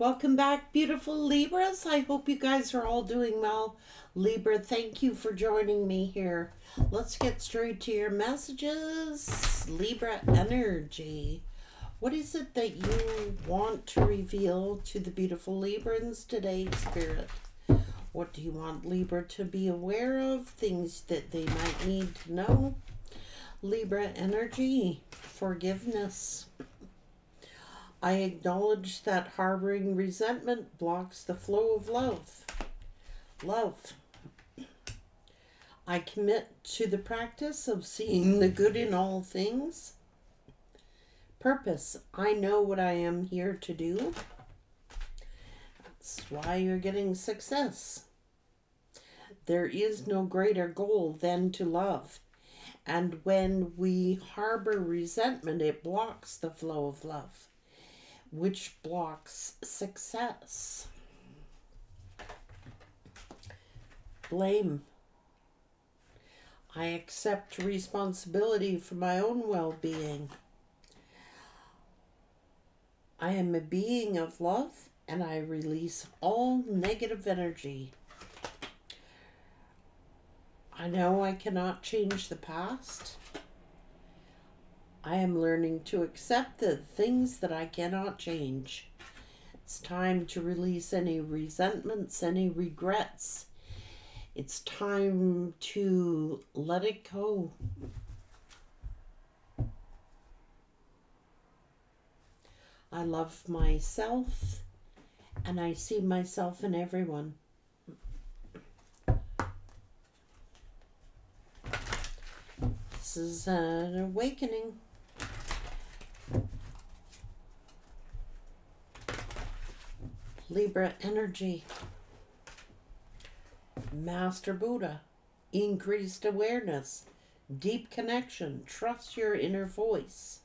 Welcome back, beautiful Libras. I hope you guys are all doing well. Libra, thank you for joining me here. Let's get straight to your messages. Libra energy. What is it that you want to reveal to the beautiful Librans today, Spirit? What do you want Libra to be aware of? Things that they might need to know. Libra energy. Forgiveness. I acknowledge that harboring resentment blocks the flow of love. Love. I commit to the practice of seeing the good in all things. Purpose. I know what I am here to do. That's why you're getting success. There is no greater goal than to love. And when we harbor resentment, it blocks the flow of love, which blocks success. Blame. I accept responsibility for my own well-being. I am a being of love, and I release all negative energy. I know I cannot change the past. I am learning to accept the things that I cannot change. It's time to release any resentments, any regrets. It's time to let it go. I love myself, and I see myself in everyone. This is an awakening. Libra energy. Master Buddha. Increased awareness. Deep connection. Trust your inner voice.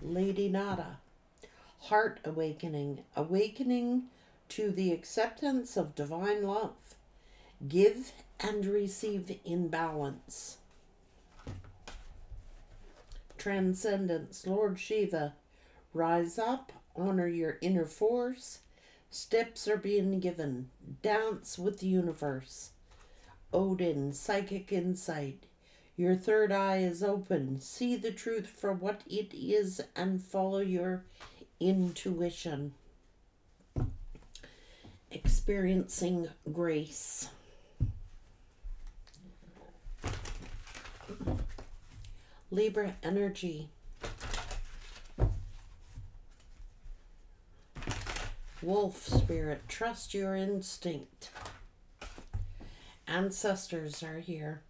Lady Nada. Heart awakening. Awakening to the acceptance of divine love. Give and receive in balance. Transcendence. Lord Shiva. Rise up. Honor your inner force. Steps are being given. Dance with the universe. Odin. Psychic insight. Your third eye is open. See the truth for what it is and follow your intuition. Experiencing grace. Libra energy. Wolf spirit, trust your instinct. Ancestors are here.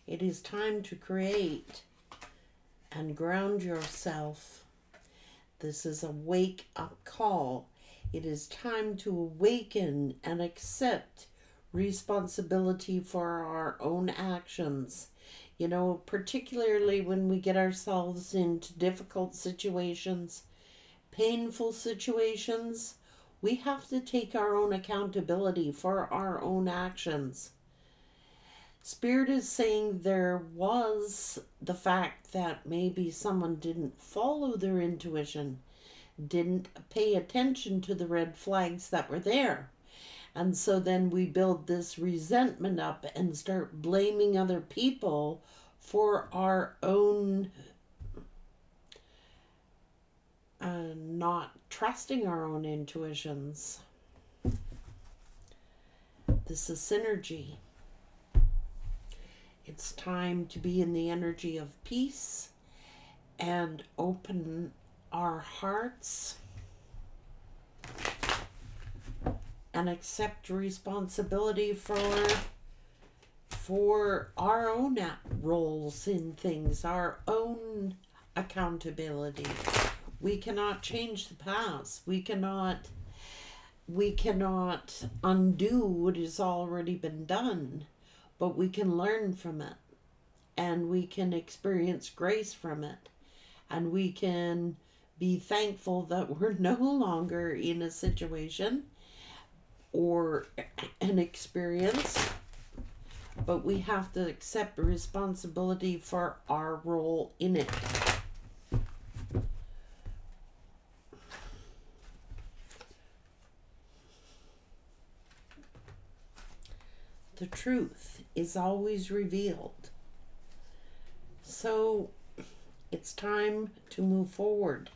It is time to create and ground yourself. This is a wake-up call. It is time to awaken and accept responsibility for our own actions. You know, particularly when we get ourselves into difficult situations, painful situations, we have to take our own accountability for our own actions. Spirit is saying there was the fact that maybe someone didn't follow their intuition, didn't pay attention to the red flags that were there. And so then we build this resentment up and start blaming other people for our own not trusting our own intuitions. This is synergy. It's time to be in the energy of peace and open our hearts and accept responsibility for our own roles in things, our own accountability. We cannot change the past. We cannot undo what has already been done, but we can learn from it, and we can experience grace from it, and we can be thankful that we're no longer in a situation or an experience, but we have to accept responsibility for our role in it. the truth is always revealed. So it's time to move forward.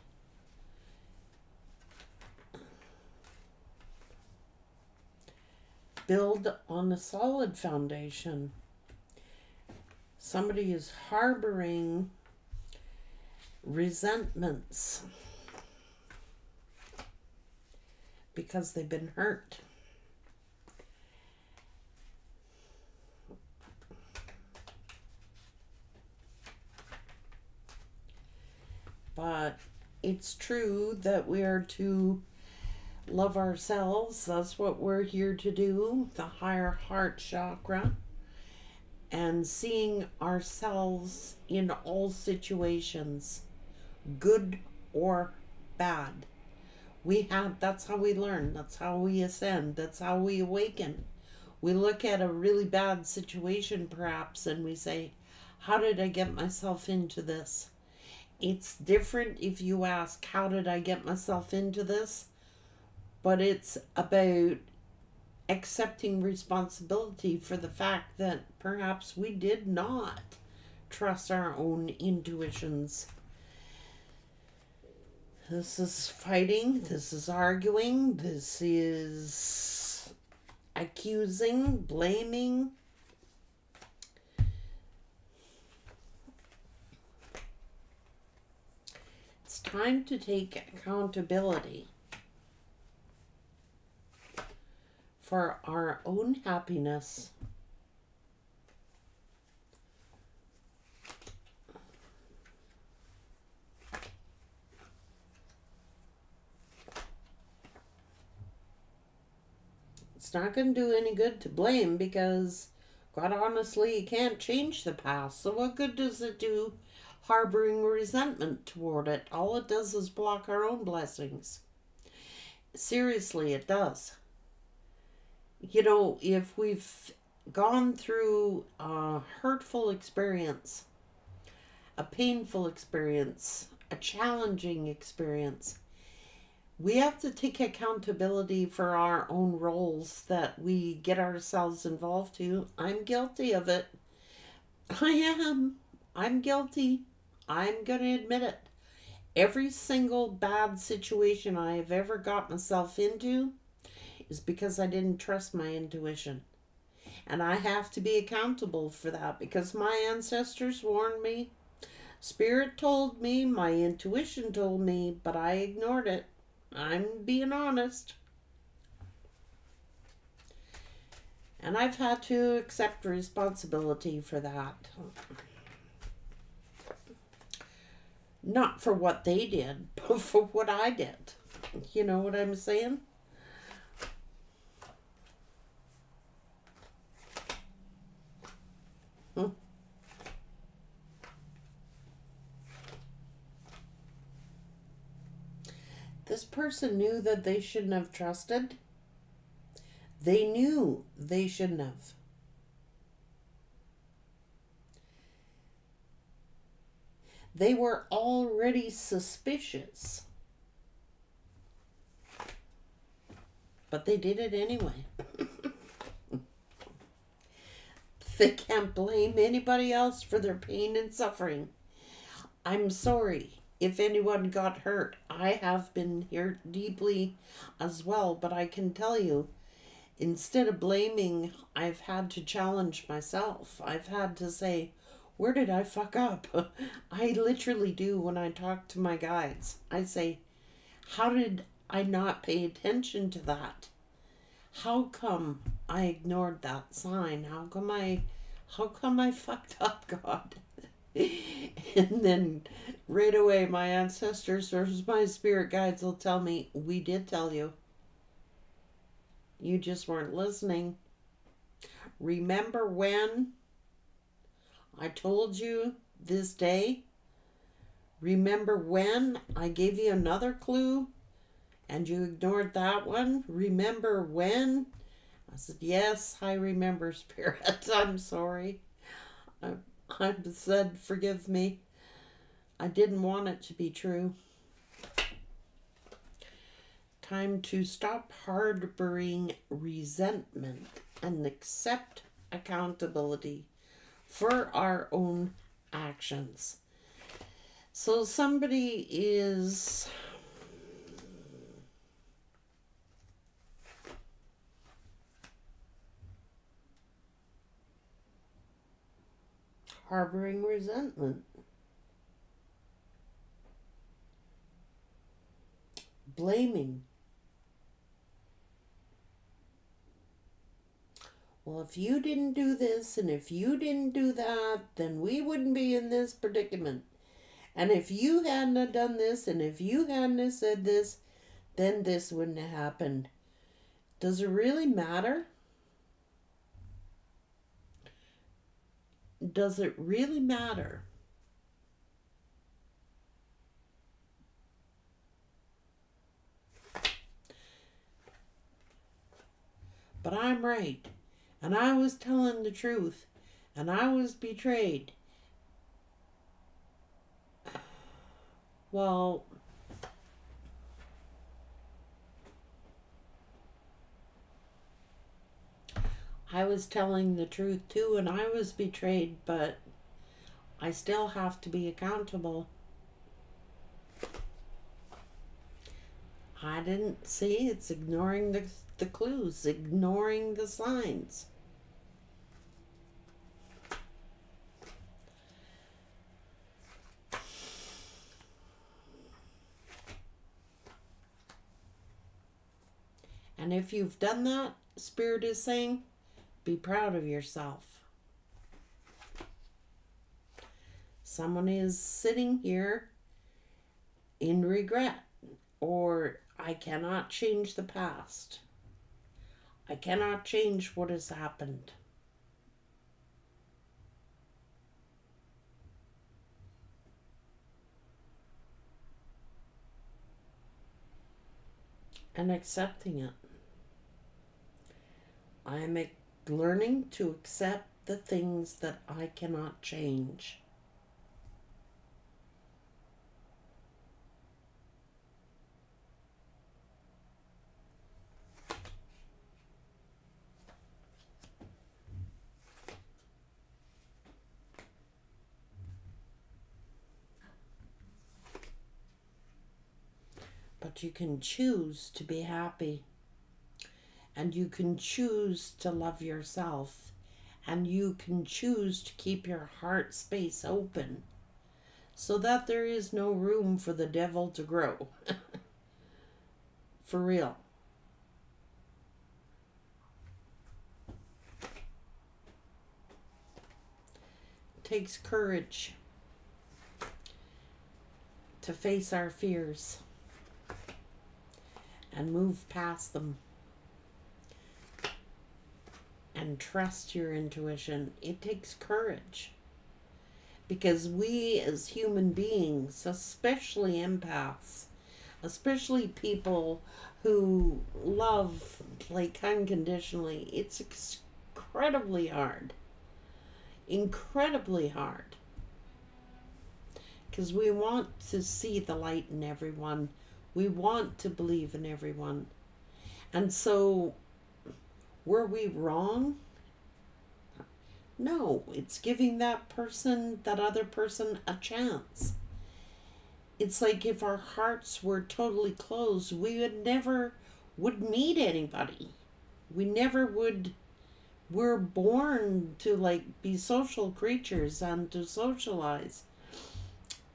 Build on a solid foundation. Somebody is harboring resentments because they've been hurt. But it's true that we are to love ourselves. That's what we're here to do, the higher heart chakra. And seeing ourselves in all situations, good or bad. That's how we learn. That's how we ascend. That's how we awaken. We look at a really bad situation perhaps and we say, how did I get myself into this? It's different if you ask, how did I get myself into this? But it's about accepting responsibility for the fact that perhaps we did not trust our own intuitions. This is fighting, this is arguing, this is accusing, blaming. It's time to take accountability for our own happiness. It's not going to do any good to blame because, quite honestly, you can't change the past. So what good does it do harboring resentment toward it? All it does is block our own blessings. Seriously, it does. You know, if we've gone through a hurtful experience, a painful experience, a challenging experience, we have to take accountability for our own roles that we get ourselves involved to. I'm guilty of it. I am. I'm guilty. I'm going to admit it. Every single bad situation I have ever got myself into is because I didn't trust my intuition. And I have to be accountable for that because my ancestors warned me. Spirit told me, my intuition told me, but I ignored it. I'm being honest. And I've had to accept responsibility for that. Not for what they did, but for what I did. You know what I'm saying? This person knew that they shouldn't have trusted. They knew they shouldn't have. They were already suspicious. But they did it anyway. They can't blame anybody else for their pain and suffering. I'm sorry if anyone got hurt. I have been hurt deeply as well, but I can tell you, instead of blaming, I've had to challenge myself. I've had to say, where did I fuck up? I literally do when I talk to my guides. I say, how did I not pay attention to that? How come I ignored that sign? How come I fucked up, God? And then right away my ancestors or my spirit guides will tell me, we did tell you. You just weren't listening. Remember when I told you this day? Remember when I gave you another clue and you ignored that one? Remember when? I said, yes, I remember, Spirit. I'm sorry. I said, forgive me. I didn't want it to be true. Time to stop harboring resentment and accept accountability for our own actions. So somebody is harboring resentment, blaming. Well, if you didn't do this and if you didn't do that, then we wouldn't be in this predicament. And if you hadn't have done this and if you hadn't have said this, then this wouldn't have happened. Does it really matter? Does it really matter? But I'm right. And I was telling the truth. And I was betrayed. Well, I was telling the truth too, and I was betrayed, but I still have to be accountable. I didn't see. It's ignoring the clues, ignoring the signs. And if you've done that, Spirit is saying, be proud of yourself. Someone is sitting here in regret, or I cannot change the past. I cannot change what has happened. And accepting it. I am learning to accept the things that I cannot change. But you can choose to be happy. And you can choose to love yourself. And you can choose to keep your heart space open so that there is no room for the devil to grow. For real. It takes courage to face our fears and move past them. And trust your intuition. It takes courage. Because we as human beings, especially empaths, especially people who love like unconditionally, it's incredibly hard. Incredibly hard. Because we want to see the light in everyone. We want to believe in everyone. And so, were we wrong? No, it's giving that other person a chance. It's like if our hearts were totally closed, we would meet anybody. We never would. We're born to like be social creatures and to socialize.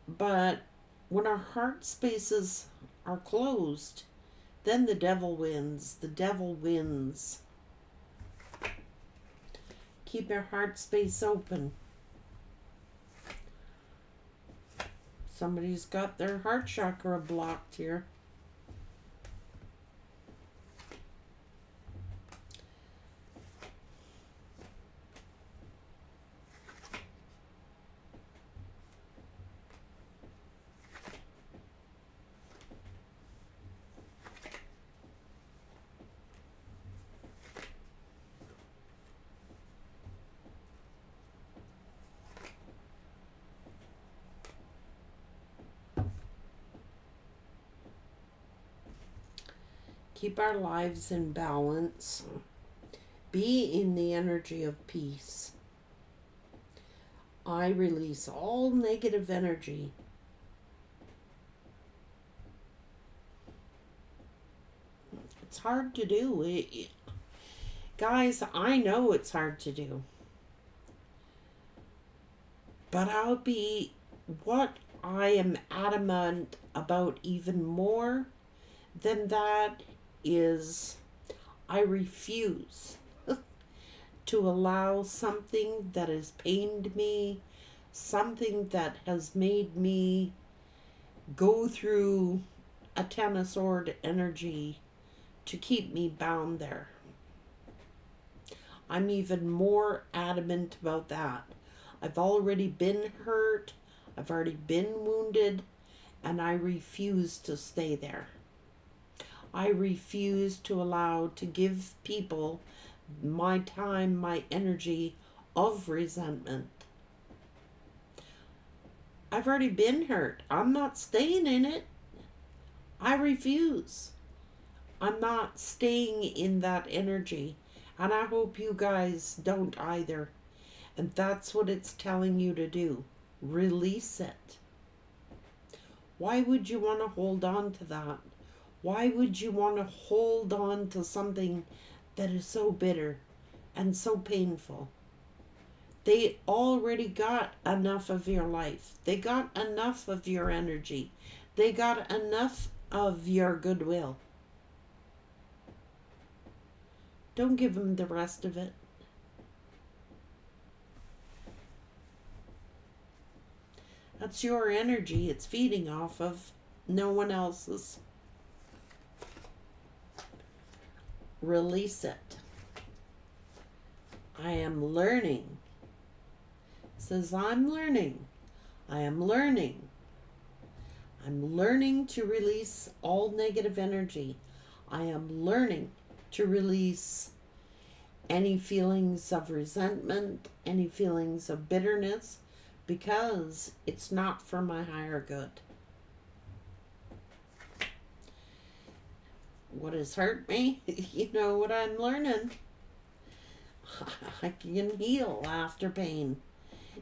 But when our heart spaces are closed, then the devil wins. The devil wins. Keep your heart space open. Somebody's got their heart chakra blocked here. Keep our lives in balance Be in the energy of peace. I release all negative energy. It's hard to do. Guys, I know it's hard to do. But what I am adamant about even more than that is I refuse to allow something that has pained me, something that has made me go through a Ten of Swords energy to keep me bound there. I'm even more adamant about that. I've already been hurt, I've already been wounded, and I refuse to stay there. I refuse to give people my time, my energy of resentment. I've already been hurt. I'm not staying in it. I refuse. I'm not staying in that energy. And I hope you guys don't either. And that's what it's telling you to do. Release it. Why would you want to hold on to that? Why would you want to hold on to something that is so bitter and so painful? They already got enough of your life. They got enough of your energy. They got enough of your goodwill. Don't give them the rest of it. That's your energy it's feeding off of, no one else's. Release it. I am learning. It says, I'm learning. I am learning. I'm learning to release all negative energy. I am learning to release any feelings of resentment, any feelings of bitterness, because it's not for my higher good. What has hurt me? You know what I'm learning? I can heal after pain.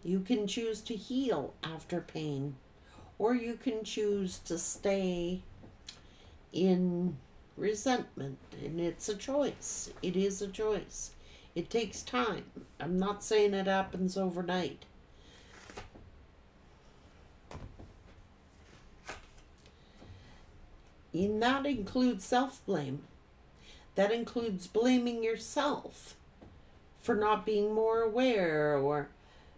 You can choose to heal after pain, or you can choose to stay in resentment, and it's a choice. It is a choice. It takes time. I'm not saying it happens overnight. And that includes self-blame. That includes blaming yourself for not being more aware or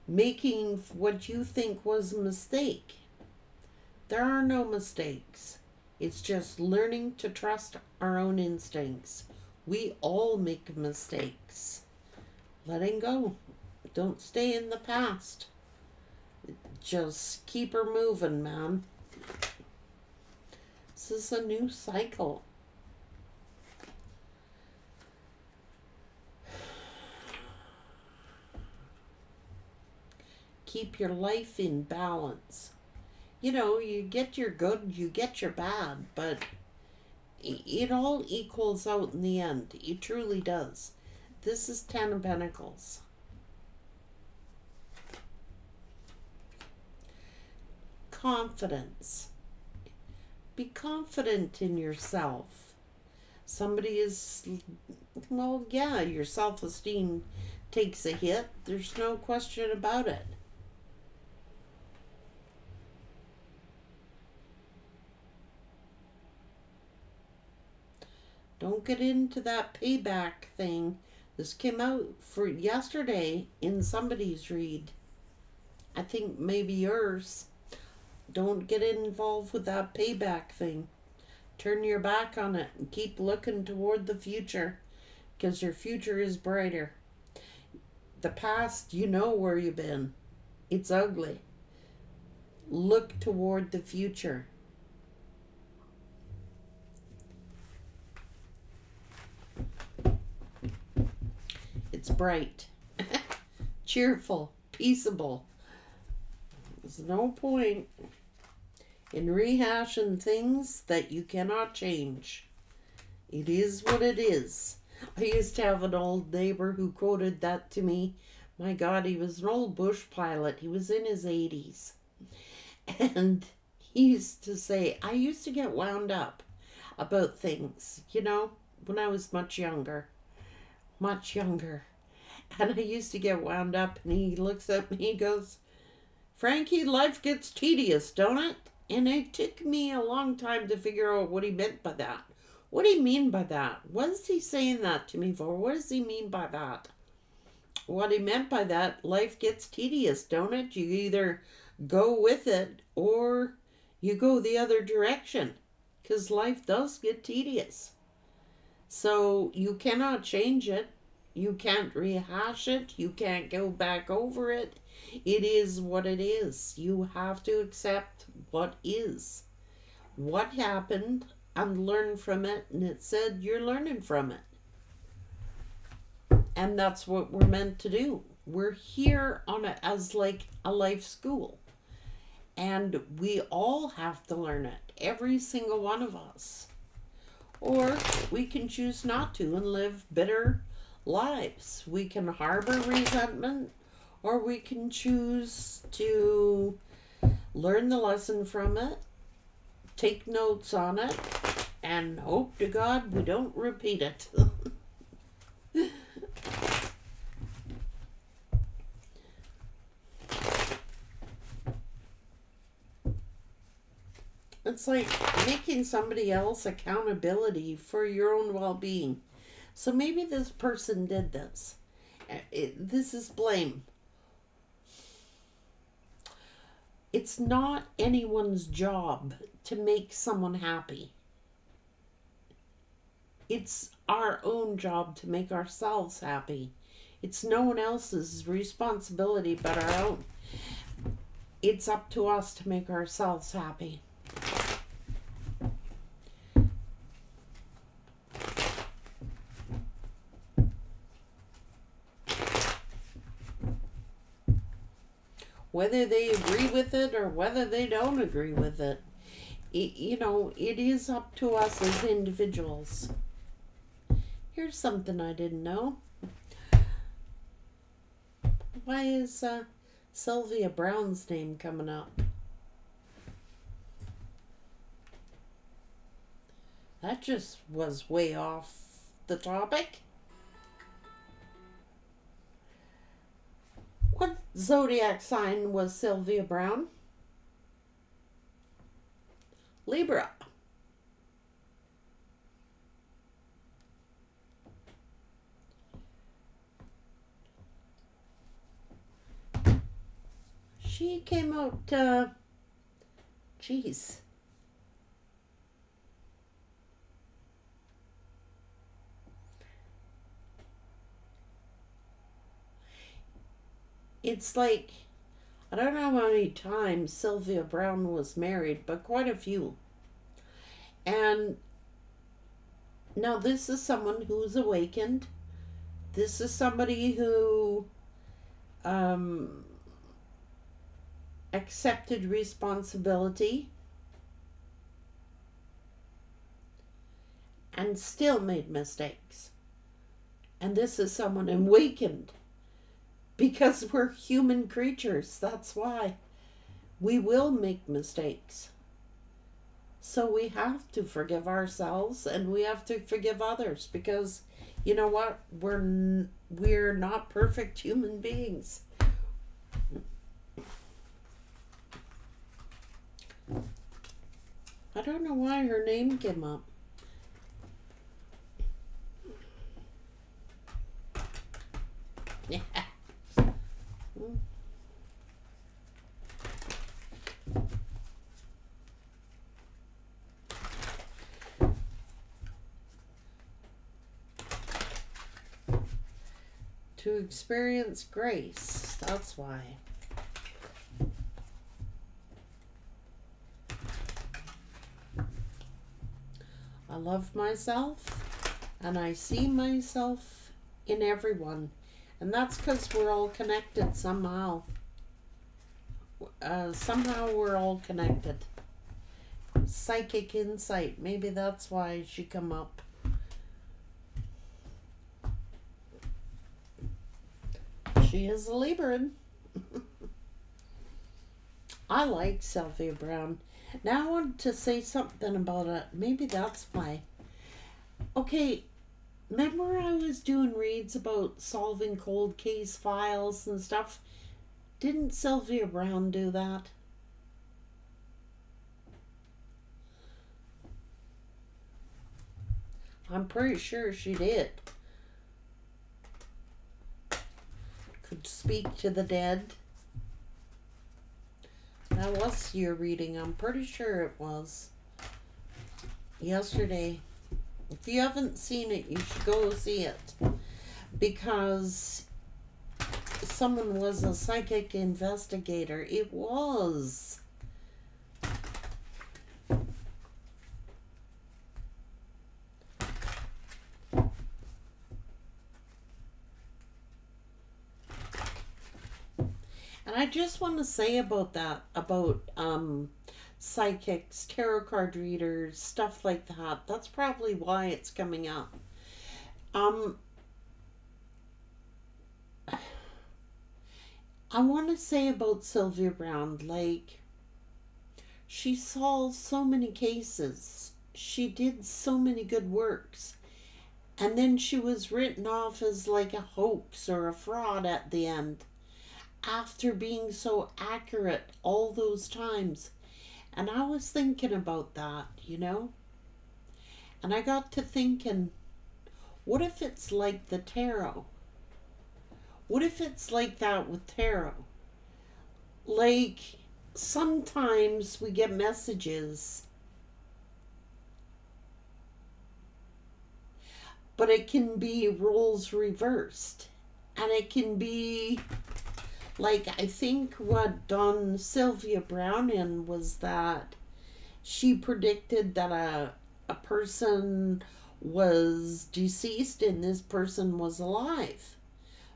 making what you think was a mistake. There are no mistakes. It's just learning to trust our own instincts. We all make mistakes. Letting go. Don't stay in the past. Just keep her moving, man. This is a new cycle. Keep your life in balance. You know, you get your good, you get your bad, but it all equals out in the end. It truly does. This is 10 of Pentacles. Confidence. Be confident in yourself. Somebody is, well, yeah, your self-esteem takes a hit. There's no question about it. Don't get into that payback thing. This came out for yesterday in somebody's read. I think maybe yours. Don't get involved with that payback thing. Turn your back on it and keep looking toward the future, because your future is brighter. The past, you know where you've been. It's ugly. Look toward the future. It's bright, cheerful, peaceable. There's no point in rehashing things that you cannot change. It is what it is. I used to have an old neighbor who quoted that to me. My God, he was an old bush pilot. He was in his 80s. And he used to say, I used to get wound up about things, you know, when I was much younger. Much younger. And I used to get wound up, and he looks at me, he goes, Frankie, life gets tedious, don't it? And it took me a long time to figure out what he meant by that. What do you mean by that? What is he saying that to me for? What does he mean by that? What he meant by that, life gets tedious, don't it? You either go with it or you go the other direction, because life does get tedious. So you cannot change it. You can't rehash it. You can't go back over it. It is what it is. You have to accept what is. What happened, and learn from it. And it said you're learning from it. And that's what we're meant to do. We're here as like a life school. And we all have to learn it. Every single one of us. Or we can choose not to and live bitter lives. We can harbor resentment, or we can choose to learn the lesson from it, take notes on it, and hope to God we don't repeat it. It's like making somebody else accountability for your own well-being. So maybe this person did this. This is blame. It's not anyone's job to make someone happy. It's our own job to make ourselves happy. It's no one else's responsibility but our own. It's up to us to make ourselves happy. Whether they agree with it or whether they don't agree with it, you know, it is up to us as individuals. Here's something I didn't know. Why is Sylvia Browne's name coming up? That just was way off the topic. What zodiac sign was Sylvia Browne? Libra. She came out, geez. It's like, I don't know how many times Sylvia Browne was married, but quite a few. And now this is someone who's awakened. This is somebody who accepted responsibility and still made mistakes. And this is someone awakened. Because we're human creatures, that's why. We will make mistakes. So we have to forgive ourselves and we have to forgive others, because you know what? We're not perfect human beings. I don't know why her name came up. Yeah. To experience grace, that's why. I love myself and I see myself in everyone. And that's because we're all connected somehow. Somehow we're all connected. Psychic insight. Maybe that's why she come up. She is a Libran. I like Sylvia Brown. Now I want to say something about it. Maybe that's my... Okay, remember I was doing reads about solving cold case files and stuff? Didn't Sylvia Brown do that? I'm pretty sure she did. Could speak to the dead. That was your reading. I'm pretty sure it was. Yesterday. If you haven't seen it, you should go see it. Because someone was a psychic investigator. It was. And I just want to say about that, about psychics, tarot card readers, stuff like that. That's probably why it's coming up. I want to say about Sylvia Brown, like, she solved so many cases. She did so many good works. And then she was written off as like a hoax or a fraud at the end, after being so accurate all those times. And I was thinking about that, you know? And I got to thinking, what if it's like the tarot? What if it's like that with tarot? Like, sometimes we get messages, but it can be roles reversed. And it can be... Like, I think what done Sylvia Brown in was that she predicted that a person was deceased and this person was alive.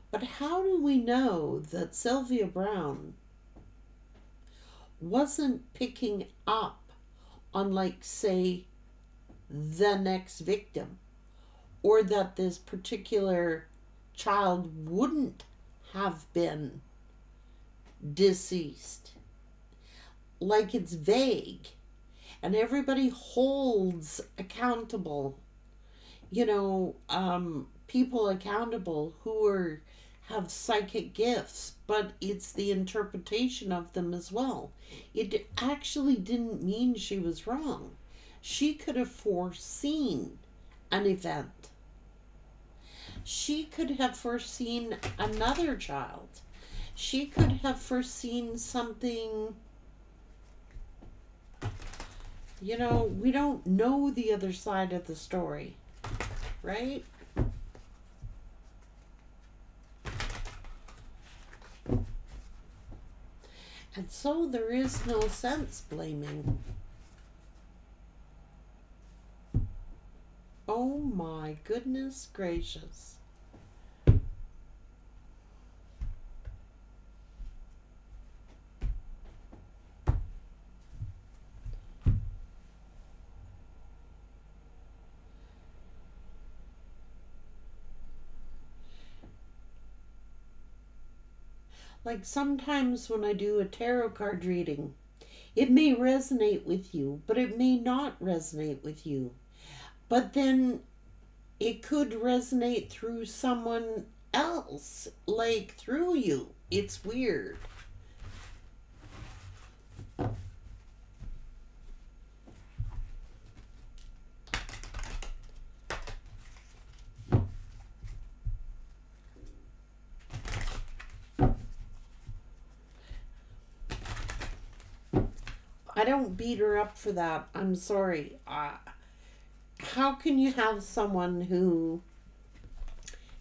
But how do we know that Sylvia Brown wasn't picking up on, like, say, the next victim? Or that this particular child wouldn't have been deceased? Like, it's vague, and everybody holds accountable, you know, people accountable who have psychic gifts, but it's the interpretation of them as well. It actually didn't mean she was wrong. She could have foreseen an event. She could have foreseen another child. She could have foreseen something. You know, we don't know the other side of the story, right? And so there is no sense blaming. Oh my goodness gracious. Like, sometimes when I do a tarot card reading, it may resonate with you, but it may not resonate with you. But then it could resonate through someone else, like through you. It's weird. I don't beat her up for that. I'm sorry. How can you have someone who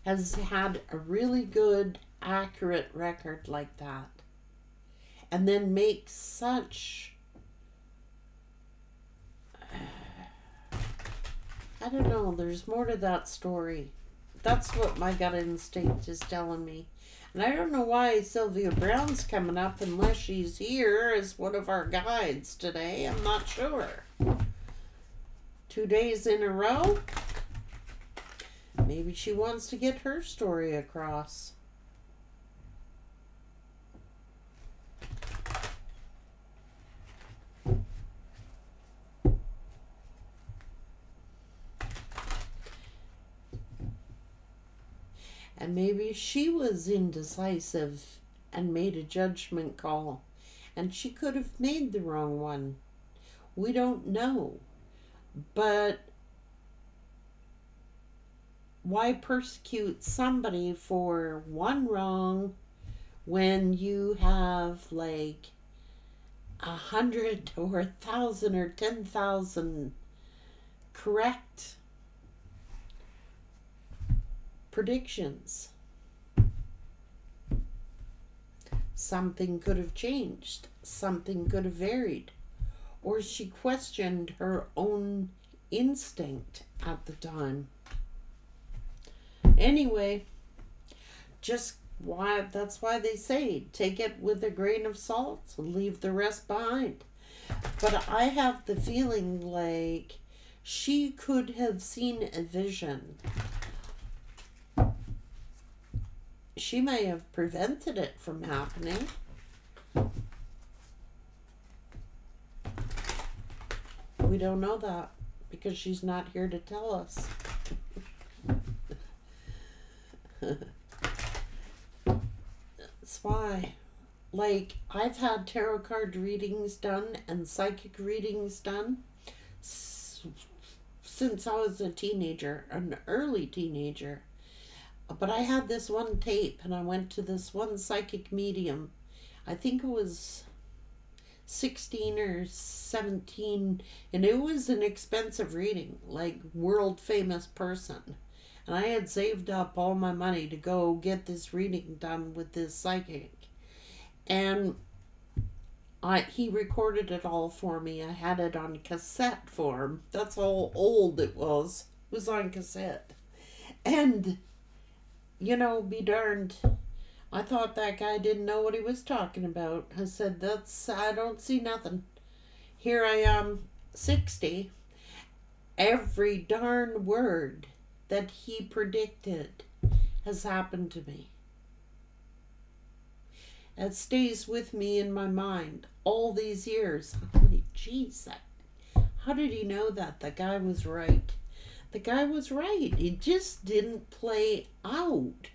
has had a really good, accurate record like that and then make such... I don't know. There's more to that story. That's what my gut instinct is telling me. And I don't know why Sylvia Brown's coming up unless she's here as one of our guides today. I'm not sure. 2 days in a row. Maybe she wants to get her story across. And maybe she was indecisive and made a judgment call. And she could have made the wrong one. We don't know. But why persecute somebody for one wrong when you have like 100 or 1,000 or 10,000 correct predictions? Something could have changed. Something could have varied. Or she questioned her own instinct at the time. Anyway, that's why they say take it with a grain of salt and leave the rest behind. But I have the feeling like she could have seen a vision. She may have prevented it from happening. We don't know that because she's not here to tell us. That's why. Like, I've had tarot card readings done and psychic readings done since I was a teenager, an early teenager. But I had this one tape and I went to this one psychic medium. I think it was 16 or 17, and it was an expensive reading, like world famous person. And I had saved up all my money to go get this reading done with this psychic. And he recorded it all for me. I had it on cassette form. That's how old it was. It was on cassette. And, you know, be darned, I thought that guy didn't know what he was talking about. I said, I don't see nothing. Here I am, 60. Every darn word that he predicted has happened to me. It stays with me in my mind all these years. I'm like, geez, how did he know that? The guy was right. The guy was right. It just didn't play out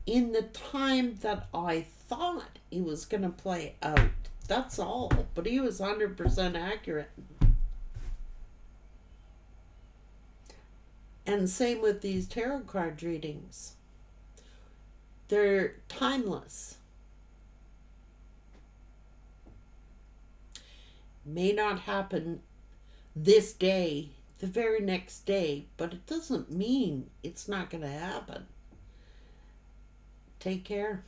in the time that I thought it was going to play out. That's all. But he was 100% accurate. And same with these tarot card readings. They're timeless. May not happen this day, the very next day, but it doesn't mean it's not going to happen. Take care.